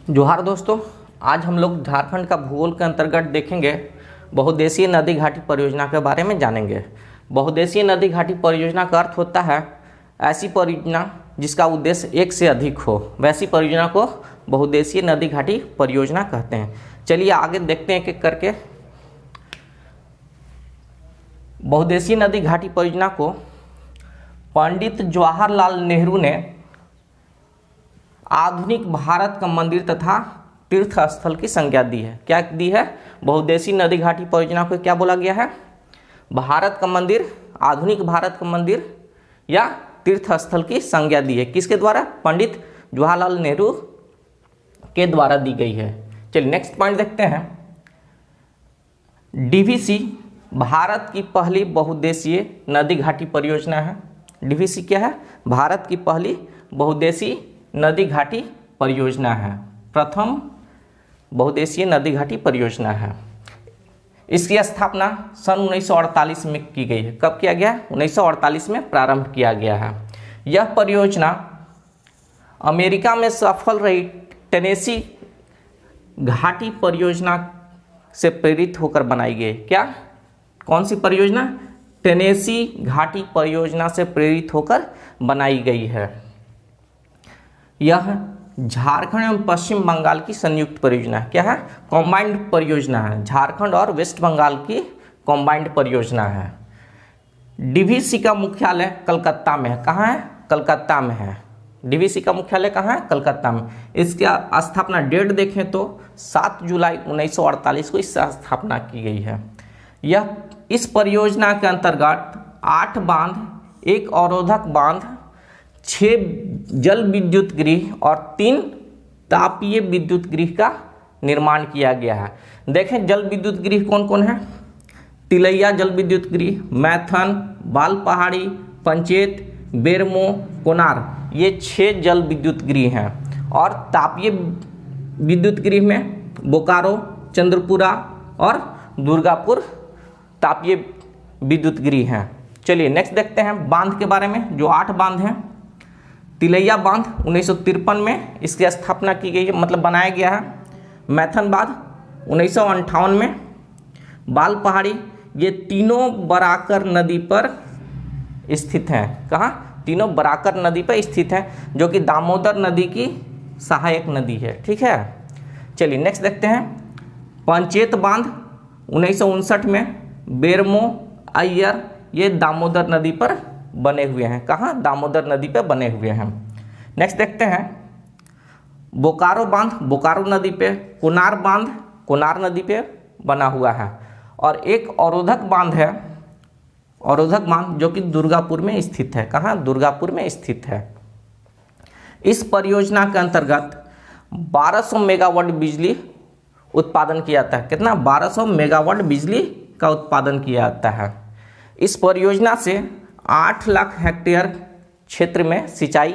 जोहार दोस्तों, आज हम लोग झारखंड का भूगोल के अंतर्गत देखेंगे बहुउद्देशीय नदी घाटी परियोजना के बारे में जानेंगे। बहुउद्देशीय नदी घाटी परियोजना का अर्थ होता है ऐसी परियोजना जिसका उद्देश्य एक से अधिक हो, वैसी परियोजना को बहुउद्देशीय नदी घाटी परियोजना कहते हैं। चलिए आगे देखते हैं एक एक करके। बहुउद्देशीय नदी घाटी परियोजना को पंडित जवाहरलाल नेहरू ने आधुनिक भारत का मंदिर तथा तीर्थ स्थल की संज्ञा दी है। क्या दी है? बहुउद्देशीय नदी घाटी परियोजना को क्या बोला गया है? भारत का मंदिर, आधुनिक भारत का मंदिर या तीर्थ स्थल की संज्ञा दी है। किसके द्वारा? पंडित जवाहरलाल नेहरू के द्वारा दी गई है। चलिए नेक्स्ट पॉइंट देखते हैं। डीवीसी भारत की पहली बहुउद्देशीय नदी घाटी परियोजना है। डीवीसी क्या है? भारत की पहली बहुउद्देशीय नदी घाटी परियोजना है, प्रथम बहुउद्देशीय नदी घाटी परियोजना है। इसकी स्थापना सन 1948 में की गई है। कब किया गया? 1948 में प्रारंभ किया गया है। यह परियोजना अमेरिका में सफल रही टेनेसी घाटी परियोजना से प्रेरित होकर बनाई गई। क्या? कौन सी परियोजना? टेनेसी घाटी परियोजना से प्रेरित होकर बनाई गई है। यह झारखंड एवं पश्चिम बंगाल की संयुक्त परियोजना है। क्या है? कॉम्बाइंड परियोजना है। झारखंड और वेस्ट बंगाल की कॉम्बाइंड परियोजना है। डीवीसी का मुख्यालय कलकत्ता में है। कहाँ है? कलकत्ता में है। डीवीसी का मुख्यालय कहाँ है? कलकत्ता में। इसकी स्थापना डेट देखें तो 7 जुलाई 1948 को इससे स्थापना की गई है। यह इस परियोजना के अंतर्गत 8 बांध, 1 अवरोधक बांध, 6 जल विद्युत गृह और 3 तापीय विद्युत गृह का निर्माण किया गया है। देखें जल विद्युत गृह कौन कौन है? तिलैया जल विद्युत गृह, मैथन, बाल पहाड़ी, पंचेत, बेरमो, कोनार, ये 6 जल विद्युत गृह हैं। और तापीय विद्युत गृह में बोकारो, चंद्रपुरा और दुर्गापुर तापीय विद्युत गृह हैं। चलिए नेक्स्ट देखते हैं बांध के बारे में। जो 8 बांध हैं। तिलैया बांध 1953 में इसकी स्थापना की गई है, मतलब बनाया गया है। मैथन बांध 1958 में। बाल पहाड़ी, ये तीनों बराकर नदी पर स्थित हैं। कहाँ? तीनों बराकर नदी पर स्थित हैं, जो कि दामोदर नदी की सहायक नदी है। ठीक है। चलिए नेक्स्ट देखते हैं। पंचेत बांध 1959 में। बेरमो, अय्यर, ये दामोदर नदी पर बने हुए हैं। कहाँ? दामोदर नदी पे बने हुए हैं। नेक्स्ट देखते हैं। बोकारो बांध बोकारो नदी पे। कोनार बांध कोनार नदी पे बना हुआ है। और एक अवरोधक बांध है, अवरोधक बांध, जो कि दुर्गापुर में स्थित है। कहाँ? दुर्गापुर में स्थित है। इस परियोजना के अंतर्गत 1200 मेगावाट बिजली उत्पादन किया जाता है। कितना? 1200 मेगावाट बिजली का उत्पादन किया जाता है। इस परियोजना से 8 लाख हेक्टेयर क्षेत्र में सिंचाई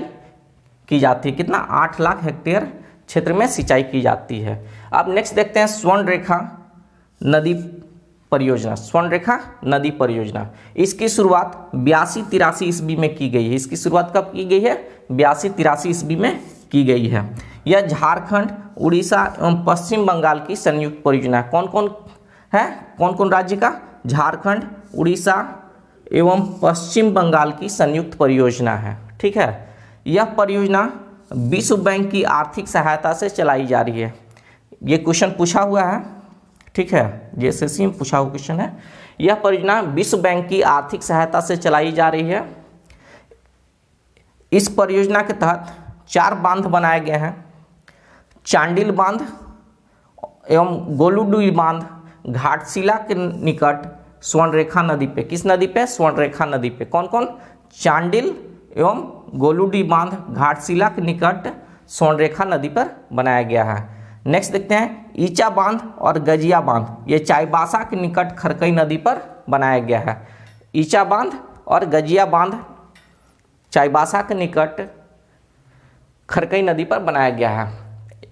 की जाती है। कितना? 8 लाख हेक्टेयर क्षेत्र में सिंचाई की जाती है। अब नेक्स्ट देखते हैं स्वर्णरेखा नदी परियोजना। स्वर्णरेखा नदी परियोजना, इसकी शुरुआत 82-83 ईस्वी में की गई है। इसकी शुरुआत कब की गई है? 82-83 ईस्वी में की गई है। यह झारखंड, उड़ीसा एवं पश्चिम बंगाल की संयुक्त परियोजना है। कौन कौन है? कौन कौन राज्य का? झारखंड, उड़ीसा एवं पश्चिम बंगाल की संयुक्त परियोजना है। ठीक है। यह परियोजना विश्व बैंक की आर्थिक सहायता से चलाई जा रही है। ये क्वेश्चन पूछा हुआ है। ठीक है, जेएसएससी में पूछा हुआ क्वेश्चन है। यह परियोजना विश्व बैंक की आर्थिक सहायता से चलाई जा रही है। इस परियोजना के तहत 4 बांध बनाए गए हैं। चांडिल बांध एवं गोलुडुई बांध घाटशिला के निकट स्वर्णरेखा नदी पे। किस नदी पे? स्वर्णरेखा नदी पे। कौन कौन? चांडिल एवं गोलुडी बांध घाटशिला के निकट स्वर्णरेखा नदी पर बनाया गया है। नेक्स्ट देखते हैं ईचा बांध और गजिया बांध, ये चाईबासा के निकट खरकई नदी पर बनाया गया है। ईचा बांध और गजिया बांध चाईबासा के निकट खरकई नदी पर बनाया गया है।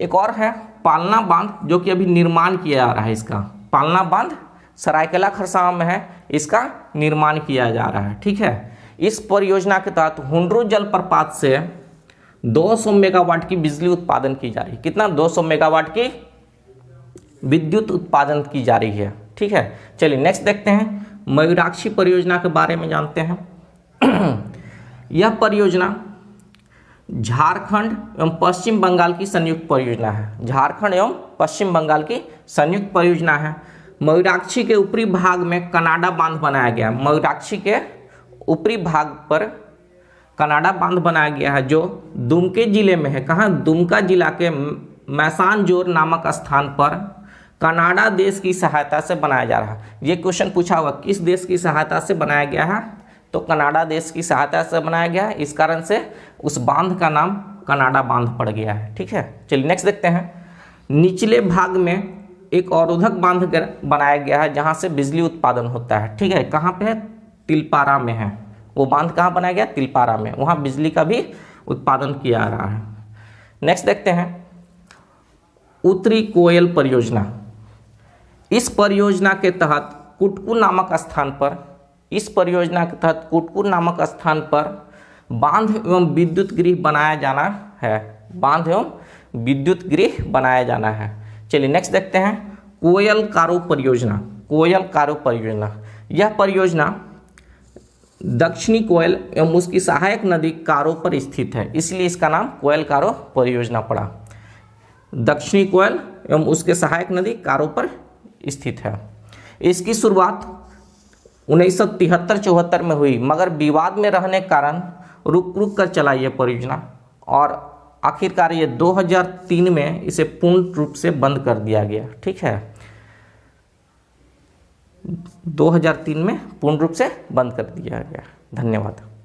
एक और है पालना बांध, जो कि अभी निर्माण किया जा रहा है। इसका पालना बांध सरायकेला खरसावां में है, इसका निर्माण किया जा रहा है। ठीक है। इस परियोजना के तहत हुंड्रू जलप्रपात से 200 मेगावाट की बिजली उत्पादन की जा रही है। कितना? 200 मेगावाट की विद्युत उत्पादन की जा रही है। ठीक है, चलिए नेक्स्ट देखते हैं, मयूराक्षी परियोजना के बारे में जानते हैं। यह परियोजना झारखंड एवं पश्चिम बंगाल की संयुक्त परियोजना है। झारखंड एवं पश्चिम बंगाल की संयुक्त परियोजना है। मयूराक्षी के ऊपरी भाग में कनाडा बांध बनाया गया है। मयूराक्षी के ऊपरी भाग पर कनाडा बांध बनाया गया है, जो दुमके जिले में है। कहाँ? दुमका जिला के मैसानजोर नामक स्थान पर कनाडा देश की सहायता से बनाया जा रहा है। ये क्वेश्चन पूछा हुआ, किस देश की सहायता से बनाया गया है? तो कनाडा देश की सहायता से बनाया गया है। इस कारण से उस बांध का नाम कनाडा बांध पड़ गया है। ठीक है, चलिए नेक्स्ट देखते हैं। निचले भाग में एक अवरोधक बांध बनाया गया है, जहां से बिजली उत्पादन होता है। ठीक है, कहाँ पे है? तिलपारा में है। वो बांध कहाँ बनाया गया? तिलपारा में। वहां बिजली का भी उत्पादन किया जा रहा है। नेक्स्ट देखते हैं, उत्तरी कोयल परियोजना। इस परियोजना के तहत कुटकू नामक स्थान पर बांध एवं विद्युत गृह बनाया जाना है। बांध एवं विद्युत गृह बनाया जाना है। चलिए नेक्स्ट देखते हैं, कोयल कारो परियोजना। कोयल कारो परियोजना, यह परियोजना दक्षिणी कोयल एवं उसकी सहायक नदी कारो पर स्थित है, इसलिए इसका नाम कोयल कारो परियोजना पड़ा। दक्षिणी कोयल एवं उसके सहायक नदी कारो पर स्थित है। इसकी शुरुआत 1973-74 में हुई, मगर विवाद में रहने के कारण रुक कर चला ये परियोजना, और आखिरकार ये 2003 में इसे पूर्ण रूप से बंद कर दिया गया। ठीक है, 2003 में पूर्ण रूप से बंद कर दिया गया। धन्यवाद।